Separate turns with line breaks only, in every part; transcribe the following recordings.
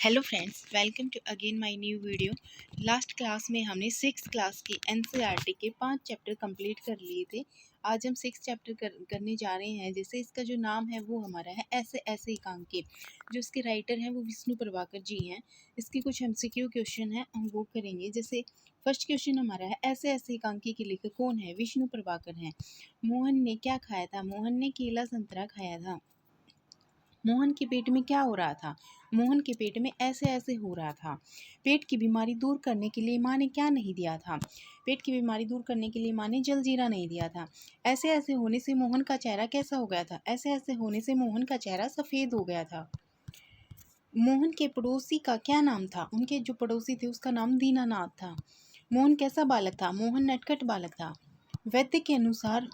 Hello friends, welcome to again my new video. Last class में हमने 6th class की NCERT के 5 chapter complete कर लिए थे। आज हम 6 चैप्टर करने जा रहे हैं। जैसे इसका जो नाम है वो हमारा है ऐसे ऐसे एकांकी। जो इसके राइटर हैं वो विष्णु प्रभाकर जी हैं। इसके कुछ एमसीक्यू क्वेश्चन हैं, हम वो करेंगे। जैसे फर्स्ट क्वेश्चन हमारा है ऐसे ऐसे एकांकी के लेखक कौन है? विष्णु प्रभाकर हैं। मोहन ने क्या खाया था? मोहन ने केला संतरा खाया था। मोहन के पेट में क्या हो रहा था? मोहन के पेट में ऐसे ऐसे हो रहा था। पेट की बीमारी दूर करने के लिए माँ ने क्या नहीं दिया था? पेट की बीमारी दूर करने के लिए माँ ने जलजीरा नहीं दिया था। ऐसे ऐसे होने से मोहन का चेहरा कैसा हो गया था? ऐसे ऐसे होने से मोहन का चेहरा सफ़ेद हो गया था। मोहन के पड़ोसी का क्या नाम था? उनके जो पड़ोसी थे उसका नाम दीनानाथ था। मोहन कैसा बालक था? मोहन नटखट बालक था। वैद्य के अनुसार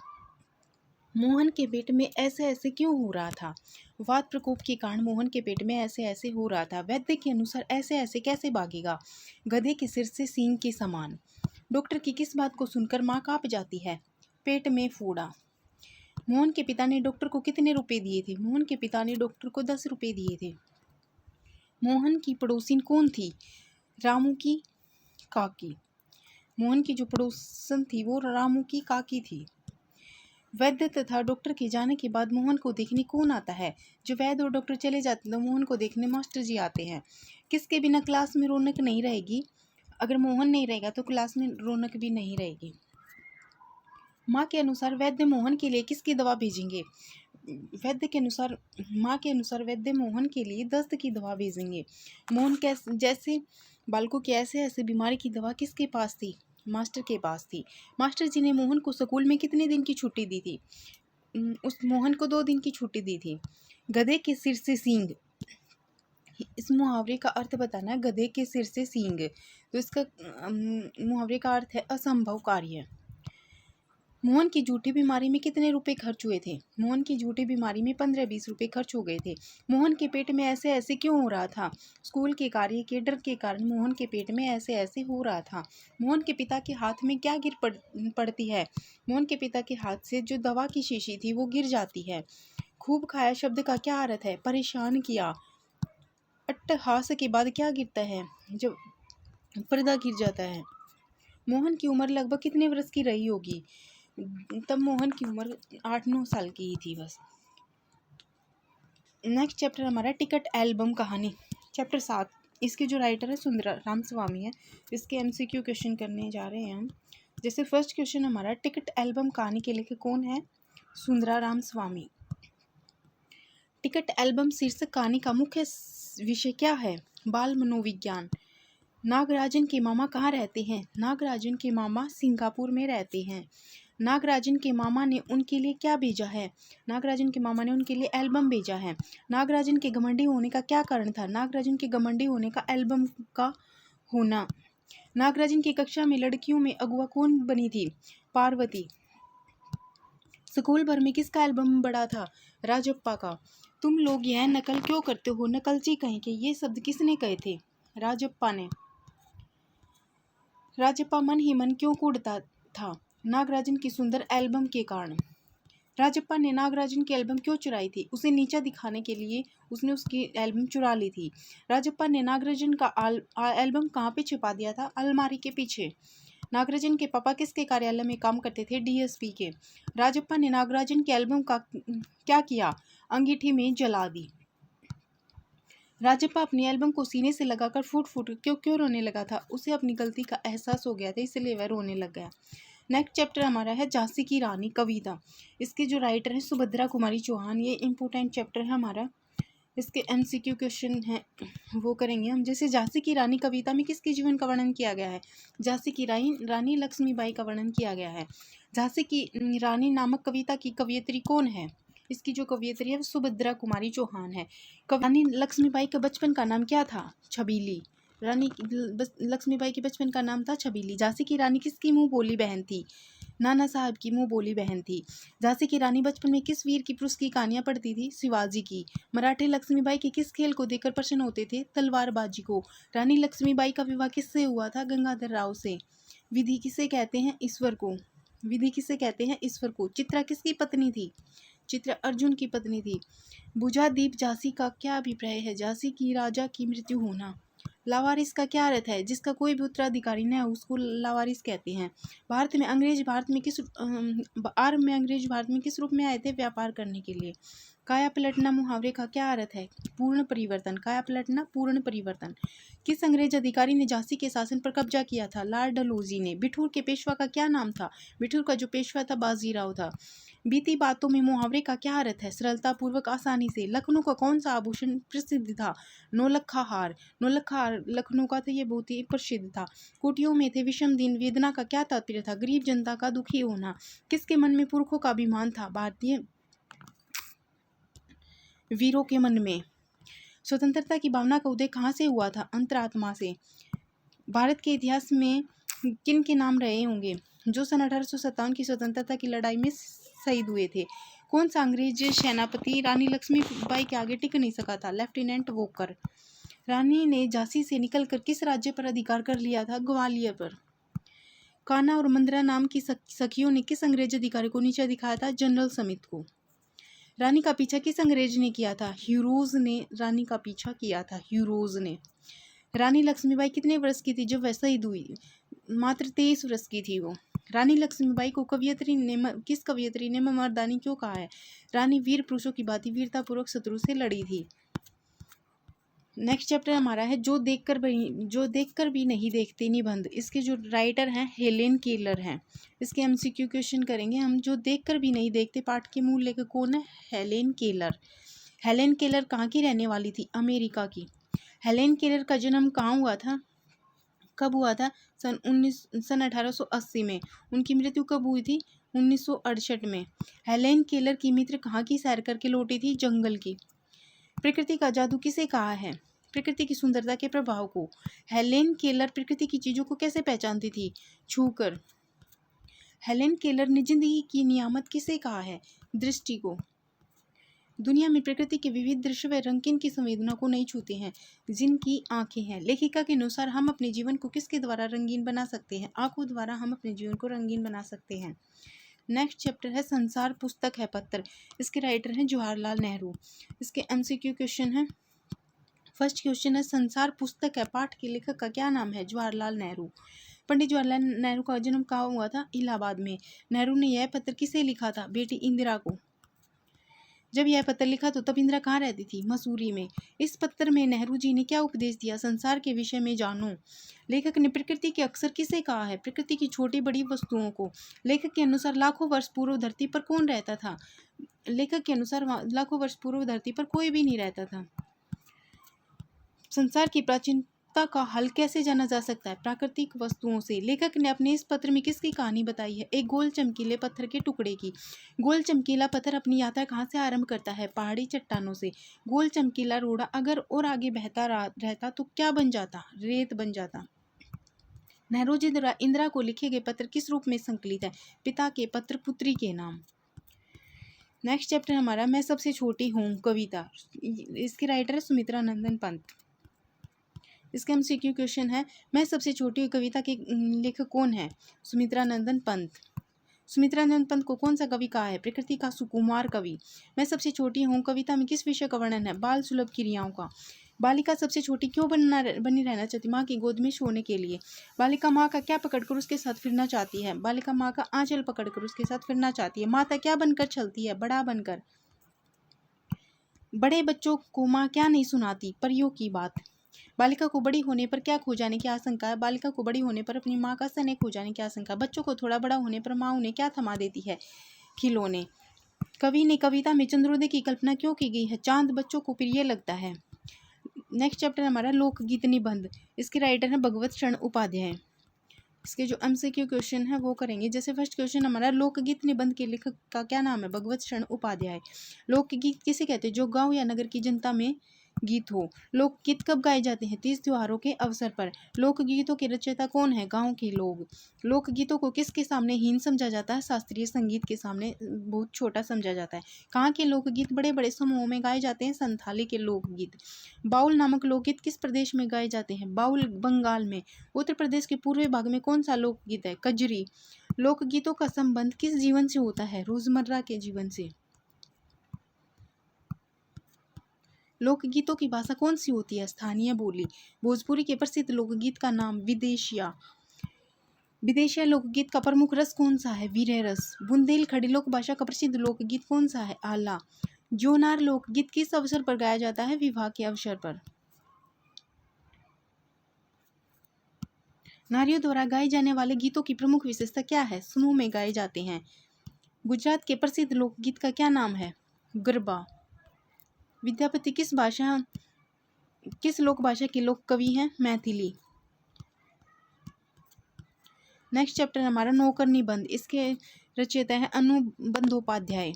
मोहन के पेट में ऐसे ऐसे क्यों हो रहा था? वात प्रकोप के कारण मोहन के पेट में ऐसे ऐसे हो रहा था। वैद्य के अनुसार ऐसे ऐसे कैसे भागेगा? गधे के सिर से सींग के समान। डॉक्टर की किस बात को सुनकर माँ काँप जाती है? पेट में फोड़ा। मोहन के पिता ने डॉक्टर को कितने रुपए दिए थे? मोहन के पिता ने डॉक्टर को 10 रुपए दिए थे। मोहन की पड़ोसिन कौन थी? रामू की काकी। मोहन की जो पड़ोसन थी वो रामू की काकी थी। वैद्य तथा डॉक्टर के जाने के बाद मोहन को देखने कौन आता है? जो वैद्य और डॉक्टर चले जाते तो मोहन को देखने मास्टर जी आते हैं। किसके बिना क्लास में रौनक नहीं रहेगी? अगर मोहन नहीं रहेगा तो क्लास में रौनक भी नहीं रहेगी। माँ के अनुसार वैद्य मोहन के लिए किसकी दवा भेजेंगे? वैद्य के अनुसार माँ के अनुसार वैद्य मोहन के लिए दस्त की दवा भेजेंगे। मोहन कैसे जैसे बालकों की ऐसे ऐसे बीमारी की दवा किसके पास थी? मास्टर के पास थी। मास्टर जी ने मोहन को स्कूल में कितने दिन की छुट्टी दी थी? उस मोहन को 2 दिन की छुट्टी दी थी। गधे के सिर से सींग। इस मुहावरे का अर्थ बताना है। गधे के सिर से सींग, तो इसका मुहावरे का अर्थ है असंभव कार्य। मोहन की झूठी बीमारी में कितने रुपए खर्च हुए थे? मोहन की झूठी बीमारी में 15-20 रुपए खर्च हो गए थे। मोहन के पेट में ऐसे ऐसे क्यों हो रहा था? स्कूल के कार्य के डर के कारण मोहन के पेट में ऐसे ऐसे हो रहा था। मोहन के पिता के हाथ में क्या पड़ती है? मोहन के पिता के हाथ से जो दवा की शीशी थी वो गिर जाती है। खूब खाया शब्द का क्या अर्थ है? परेशान किया। अट्टहास के बाद क्या गिरता है? जब पर्दा गिर जाता है। मोहन की उम्र लगभग कितने वर्ष की रही होगी? तब मोहन की उम्र 8-9 साल की ही थी बस। नेक्स्ट चैप्टर हमारा टिकट एल्बम कहानी, चैप्टर 7। इसके जो राइटर है सुंदराराम स्वामी है। इसके एमसीक्यू क्वेश्चन करने जा रहे हैं हम। जैसे फर्स्ट क्वेश्चन हमारा, टिकट एल्बम कहानी के लेखक कौन है? सुंदराराम स्वामी। टिकट एल्बम शीर्षक कहानी का मुख्य विषय क्या है? बाल मनोविज्ञान। नागराजन के मामा कहाँ रहते हैं? नागराजन के मामा सिंगापुर में रहते हैं। नागराजन के मामा ने उनके लिए क्या भेजा है? नागराजन के मामा ने उनके लिए एल्बम भेजा है। नागराजन के घमंडी होने का क्या कारण था? नागराजन के घमंडी होने का एल्बम का होना। नागराजन की कक्षा में लड़कियों में अगुआ कौन बनी थी? पार्वती। स्कूल भर में किसका एल्बम बड़ा था? राजप्पा का। तुम लोग यह नकल क्यों करते हो? नकलची कहीं के। ये शब्द किसने कहे थे? राजप्पा ने। राजप्पा मन ही मन क्यों कूदता था? नागराजन की सुंदर एल्बम के कारण। राजप्पा ने नागराजन की एल्बम क्यों चुराई थी? उसे नीचा दिखाने के लिए उसने उसकी एल्बम चुरा ली थी। राजप्पा ने नागराजन का एल्बम कहाँ पे छिपा दिया था? अलमारी के पीछे। नागराजन के पापा किसके कार्यालय में काम करते थे? डीएसपी के। राजप्पा ने नागराजन की एल्बम का क्या किया? अंगीठी में जला दी। राजप्पा अपनी एल्बम को सीने से लगाकर फूट फूट क्यों रोने लगा था? उसे अपनी गलती का एहसास हो गया था, इसलिए वह रोने लग गया। नेक्स्ट चैप्टर हमारा है झांसी की रानी कविता। इसके जो राइटर है सुभद्रा कुमारी चौहान। ये इंपॉर्टेंट चैप्टर है हमारा। इसके एमसीक्यू क्वेश्चन है वो करेंगे हम। जैसे झांसी की रानी कविता में किसके जीवन का वर्णन किया गया है? झांसी की रानी लक्ष्मीबाई का वर्णन किया गया है। झांसी की रानी नामक कविता की कवयित्री कौन है? इसकी जो कवयित्री है वो सुभद्रा कुमारी चौहान है। रानी लक्ष्मीबाई का बचपन का नाम क्या था? छबीली। रानी लक्ष्मीबाई के बचपन का नाम था छबीली। झांसी की रानी किसकी मुंह बोली बहन थी? नाना साहब की मुंह बोली बहन थी। झांसी की रानी बचपन में किस वीर की पुरुष की कहानियां पढ़ती थी? शिवाजी की। मराठे लक्ष्मीबाई के किस खेल को देखकर प्रसन्न होते थे? तलवारबाजी को। रानी लक्ष्मीबाई का विवाह किससे हुआ था? गंगाधर राव से। विधि किसे कहते हैं? ईश्वर को। विधि किसे कहते हैं? ईश्वर को। चित्रा किसकी पत्नी थी? चित्र अर्जुन की पत्नी थी। बुझादीप झांसी का क्या अभिप्राय है? झांसी की राजा की मृत्यु होना। लावारिस का क्या अर्थ है? जिसका कोई भी उत्तराधिकारी न हो उसको लावारिस कहते हैं। भारत में अंग्रेज भारत में किस रूप में आए थे? व्यापार करने के लिए। काया पलटना मुहावरे का क्या अर्थ है? पूर्ण परिवर्तन। काया पलटना पूर्ण परिवर्तन। किस अंग्रेज अधिकारी ने झांसी के शासन पर कब्जा किया था? लॉर्ड डलहौजी ने। बिठूर के पेशवा का क्या नाम था? बिठूर का जो पेशवा था बाजीराव था। बीती बातों में मुहावरे का क्या अर्थ है? सरलता पूर्वक, आसानी से। लखनऊ का कौन सा आभूषण प्रसिद्ध था? नौलखा हार। नौलखा हार लखनऊ का था, ये बहुत ही प्रसिद्ध था। कुटियों में थे विषम दिन। वेदना का क्या तात्पर्य था? गरीब जनता का दुखी होना। किसके मन में पुरखों का अभिमान था? भारतीय वीरों के मन में। स्वतंत्रता की भावना का उदय कहाँ से हुआ था? अंतरात्मा से। भारत के इतिहास में किन के नाम रहे होंगे? जो सन 1857 की स्वतंत्रता की लड़ाई में शहीद हुए थे। कौन सा अंग्रेज सेनापति रानी लक्ष्मीबाई के आगे टिक नहीं सका था? लेफ्टिनेंट वोकर। रानी ने झांसी से निकलकर किस राज्य पर अधिकार कर लिया था? ग्वालियर पर। कान्हा और मंदरा नाम की सखियों ने किस अंग्रेज अधिकारी को नीचे दिखाया था? जनरल स्मिथ को। रानी का पीछा किस अंग्रेज ने किया था? ह्यूरोज ने रानी का पीछा किया था। ह्यूरोज ने। रानी लक्ष्मीबाई कितने वर्ष की थी जब वह शहीद हुई? मात्र 23 वर्ष की थी वो। रानी लक्ष्मीबाई को किस कवियत्री ने मर्दानी क्यों कहा है? रानी वीर पुरुषों की भांति वीरतापूर्वक शत्रु से लड़ी थी। नेक्स्ट चैप्टर हमारा है जो देखकर भी नहीं देखते निबंध। इसके जो राइटर हैं हेलेन केलर हैं। इसके एमसीक्यू क्वेश्चन करेंगे हम। जो देखकर भी नहीं देखते पाठ के मूल लेखक कौन है? Helen Keller. हेलेन केलर कहाँ की रहने वाली थी? अमेरिका की। हेलेन केलर का जन्म कहाँ हुआ था? कब हुआ था? सन 1880 में। उनकी मृत्यु कब हुई थी? 1968 में। हेलेन केलर की मित्र कहाँ की सैर करके लौटी थी? जंगल की। प्रकृति का जादू किसे कहा है? प्रकृति की सुंदरता के प्रभाव को। हेलेन केलर प्रकृति की चीजों को कैसे पहचानती थी? छूकर। हेलेन केलर ने जिंदगी की नियामत किसे कहा है? दृष्टि को। दुनिया में प्रकृति के विविध दृश्य व रंग किन की संवेदना को नहीं छूते हैं? जिनकी आंखें हैं। लेखिका के अनुसार हम अपने जीवन को किसके द्वारा रंगीन बना सकते हैं? आंखों द्वारा हम अपने जीवन को रंगीन बना सकते हैं। नेक्स्ट चैप्टर है संसार पुस्तक है पत्र। इसके राइटर हैं जवाहरलाल नेहरू। इसके एमसीक्यू क्वेश्चन है। फर्स्ट क्वेश्चन है संसार पुस्तक है पाठ के लेखक का क्या नाम है? जवाहरलाल नेहरू। पंडित जवाहरलाल नेहरू का जन्म कहाँ हुआ था? इलाहाबाद में। नेहरू ने यह पत्र किसे लिखा था? बेटी इंदिरा को। जब यह पत्र लिखा तो तब इंदिरा कहाँ रहती थी? मसूरी में। इस पत्र में नेहरू जी ने क्या उपदेश दिया? संसार के विषय में जानो। लेखक ने प्रकृति के अक्सर किसे कहा है? प्रकृति की छोटी बड़ी वस्तुओं को। लेखक के अनुसार लाखों वर्ष पूर्व धरती पर कौन रहता था? लेखक के अनुसार लाखों वर्ष पूर्व धरती पर कोई भी नहीं रहता था। संसार की प्राचीनता का हल कैसे जाना जा सकता है? प्राकृतिक वस्तुओं से। लेखक ने अपने इस पत्र में किसकी कहानी बताई है? एक गोल चमकीले पत्थर के टुकड़े की। गोल चमकीला पत्थर अपनी यात्रा कहाँ से आरंभ करता है? पहाड़ी चट्टानों से। गोल चमकीला रोड़ा अगर और आगे बहता रहता तो क्या बन जाता? रेत बन जाता। नेहरू जी द्वारा इंदिरा को लिखे गए पत्र किस रूप में संकलित है? पिता के पत्र पुत्री के नाम। नेक्स्ट चैप्टर हमारा मैं सबसे छोटी हूँ कविता। इसके राइटर है सुमित्रा नंदन पंत। इसका एमसीक्यू क्वेश्चन है मैं सबसे छोटी कविता के लेखक कौन है? सुमित्रा नंदन पंत। सुमित्रा नंदन पंत को कौन सा कवि कहा है? प्रकृति का सुकुमार कवि। मैं सबसे छोटी हूँ कविता में किस विषय का वर्णन है? बाल सुलभ क्रियाओं का। बालिका सबसे छोटी क्यों बनी रहना चाहती? माँ की गोद में सोने के लिए। बालिका माँ का क्या पकड़कर उसके साथ फिरना चाहती है? बालिका माँ का आंचल पकड़कर उसके साथ फिरना चाहती है। माता क्या बनकर चलती है? बड़ा बनकर। बड़े बच्चों को माँ क्या नहीं सुनाती? परियों की बात। बालिका को बड़ी होने पर क्या खो जाने की आशंका है? बालिका को बड़ी होने पर अपनी माँ का स्नेह खो जाने की आशंका। बच्चों को थोड़ा बड़ा होने पर माँ उन्हें क्या थमा देती है? खिलौने। कवि ने कविता में चंद्रोदय की कल्पना क्यों की गई है? चांद बच्चों को प्रिय लगता है। नेक्स्ट चैप्टर हमारा लोकगीत निबंध। इसके राइटर है भगवत शरण उपाध्याय। इसके जो एमसीक्यू क्वेश्चन है वो करेंगे। जैसे फर्स्ट क्वेश्चन हमारा लोकगीत निबंध के लेखक का क्या नाम है? भगवत शरण उपाध्याय। लोकगीत किसे कहते हैं? जो गांव या नगर की जनता में गीत हो। लोकगीत कब गाए जाते हैं? तीज त्योहारों के अवसर पर। लोकगीतों के रचयिता कौन है? गांव के लोग। लोकगीतों को किसके सामने हीन समझा जाता है? शास्त्रीय संगीत के सामने बहुत छोटा समझा जाता है। कहाँ के लोकगीत बड़े बड़े समूहों में गाए जाते हैं? संथाली के लोकगीत। बाउल नामक लोकगीत किस प्रदेश में गाए जाते हैं? बाउल बंगाल में। उत्तर प्रदेश के पूर्वी भाग में कौन सा लोकगीत है? कजरी। लोकगीतों का संबंध किस जीवन से होता है? रोजमर्रा के जीवन से। लोकगीतों की भाषा कौन सी होती है? स्थानीय बोली। भोजपुरी के प्रसिद्ध लोकगीत का नाम? विदेशिया। विदेशिया लोकगीत का प्रमुख रस कौन सा है? वीर्य रस। बुंदेलखंडी लोक भाषा का प्रसिद्ध लोकगीत कौन सा है? आला। जोनार लोकगीत किस अवसर पर गाया जाता है? विवाह के अवसर पर। नारियों द्वारा गाए जाने वाले गीतों की प्रमुख विशेषता क्या है? समूह में गाए जाते हैं। गुजरात के प्रसिद्ध लोकगीत का क्या नाम है? गरबा। विद्यापति किस लोक भाषा के लोक कवि हैं? मैथिली। नेक्स्ट चैप्टर हमारा नौकर निबंध। इसके रचयिता है अनुबंधोपाध्याय।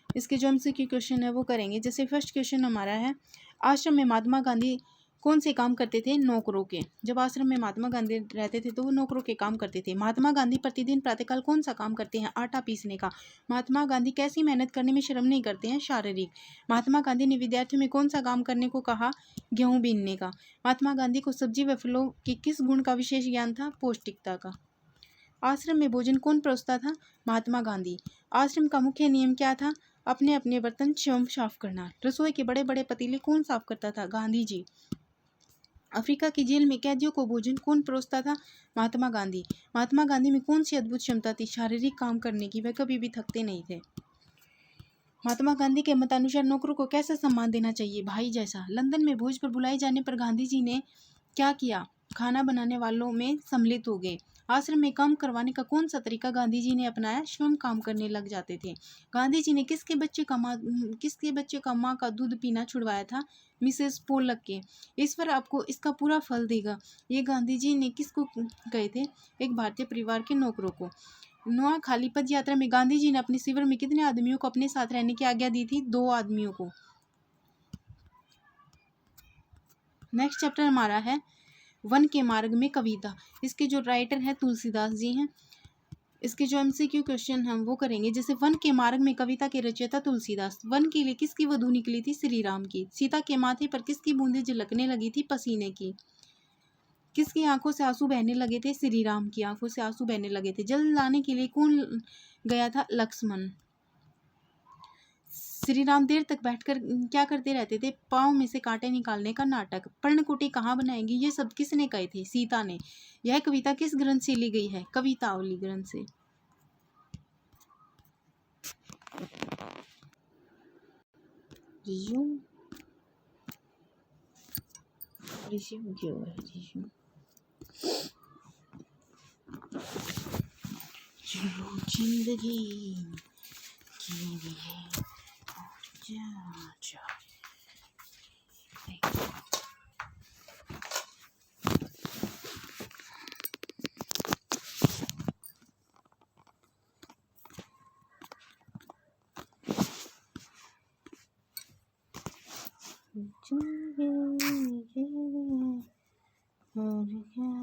इसके जो एमसीक्यू क्वेश्चन है वो करेंगे। जैसे फर्स्ट क्वेश्चन हमारा है, आश्रम में महात्मा गांधी कौन से काम करते थे? नौकरों के। जब आश्रम में महात्मा गांधी रहते थे तो वो नौकरों के काम करते थे। महात्मा गांधी प्रतिदिन प्रातःकाल कौन सा काम करते हैं? आटा पीसने का। महात्मा गांधी कैसी मेहनत करने में शर्म नहीं करते हैं? शारीरिक। महात्मा गांधी ने विद्यार्थियों में कौन सा काम करने को कहा? गेहूं बीनने का। महात्मा गांधी को सब्जी व फलों के किस गुण का विशेष ज्ञान था? पौष्टिकता का। आश्रम में भोजन कौन परोसता था? महात्मा गांधी। आश्रम का मुख्य नियम क्या था? अपने अपने बर्तन स्वयं साफ करना। रसोई के बड़े बड़े पतीले कौन साफ करता था? गांधी जी। अफ्रीका की जेल में कैदियों को भोजन कौन परोसता था? महात्मा गांधी। महात्मा गांधी में कौन सी अद्भुत क्षमता थी? शारीरिक काम करने की। वह कभी भी थकते नहीं थे। महात्मा गांधी के मतानुसार नौकरों को कैसा सम्मान देना चाहिए? भाई जैसा। लंदन में भोज पर बुलाए जाने पर गांधी जी ने क्या किया? खाना बनाने वालों में सम्मिलित हो गए। आश्रम में काम करवाने का कौन सा तरीका गांधी जी ने अपनाया? स्वयं काम करने लग जाते थे। गांधी जी ने किसके बच्चे का माँ का दूध पीना छुड़वाया था? मिसेस पोलक के। ईश्वर आपको इसका पूरा फल देगा। ये गांधी जी ने किसको कहे थे? एक भारतीय परिवार के नौकरों को। नोआखाली पद यात्रा में गांधी जी ने अपने शिविर में कितने आदमियों को अपने साथ रहने की आज्ञा दी थी? 2 आदमियों को। नेक्स्ट चैप्टर हमारा है वन के मार्ग में कविता। इसके जो राइटर है तुलसीदास जी हैं। इसके जो एमसीक्यू क्वेश्चन हम वो करेंगे। जैसे वन के मार्ग में कविता के रचयिता तुलसीदास। वन के लिए किसकी वधू निकली थी? श्री राम की। सीता के माथे पर किसकी बूंदें झलकने लगी थी? पसीने की। किसकी आंखों से आंसू बहने लगे थे? श्री राम की आंखों से आंसू बहने लगे थे। जल लाने के लिए कौन गया था? लक्ष्मण। श्री राम देर तक बैठकर क्या करते रहते थे? पाँव में से कांटे निकालने का नाटक। पर्णकुटी कहाँ बनाएंगी? ये सब किसने कहे थे? सीता ने। यह कविता किस ग्रंथ से ली गई है? कवितावली ग्रंथ से। रिज्यूम क्यों है? रिज्यूम जो जिंदगी की भी है जा जा। जिंदगी और क्या